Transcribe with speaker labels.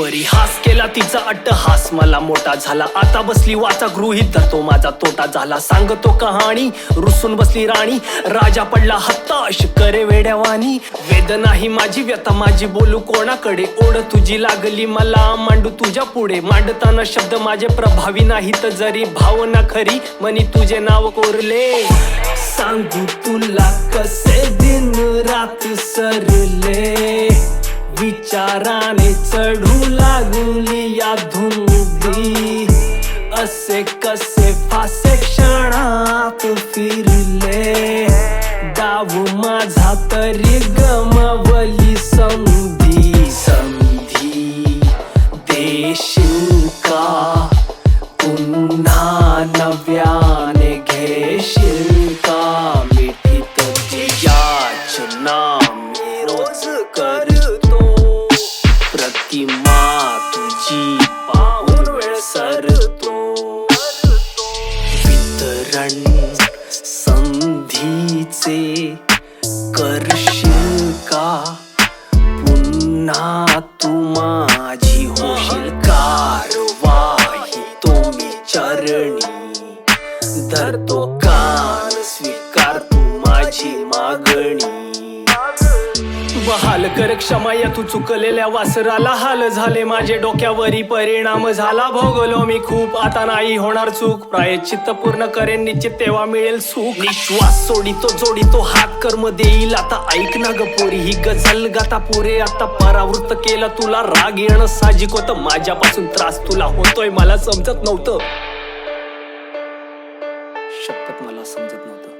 Speaker 1: परिहास केला तिचा अट्टहास, मला मोठा झाला आता बसली वाचा गृहीत धरतो माझा तोटा झाला. सांगतो कहाणी रुसून बसली राणी, राजा पडला हताश करे वेड्यावानी. वेदना ही माझी व्यथा माझी बोलू कोणाकडे, ओढ तुझी लागली मला मांडू तुझ्या पुढे. मांडताना शब्द माझे प्रभावी नाहीत जरी भावना खरी मनी तुझे नाव कोरले. सांगू तुला कसे दिन रात सरले, विचाराने चढू लागली या धुंदी. असे कसे फासे क्षणात फिरले, डाव माझा तरी गमवली संधी. संधी देशील का पुन्हा नव्याने घेशील का, मिठी तुझी याचना मी रोज करतो. प्रतिमा तुझी पाहून वेळ सरतो. वितरण संधीचे करशील का, पुन्हा तू माझी होशील कारवाही. तो मी चरणी धरतो कान, स्वीकार तू माझी मागणी. बहाल कर क्षमा या तू चुकलेल्या वासराला, हाल झाले माझे डोक्यावरी परिणाम झाला. भोगलो मी खूप आता नाही होणार चूक, प्रायश्चित्त पूर्ण करेन निश्चित तेव्हा मिळेल सुख. निश्वास सोडितो जोडितो हात कर्म देईल आता, ऐक ना ग पोरी ही गझल गाता पुरे. आता परावृत्त केलं तुला राग येणं साहजिक होतं, माझ्यापासून त्रास तुला होतोय मला समजत नव्हतं. शपथ मला समजत नव्हतं.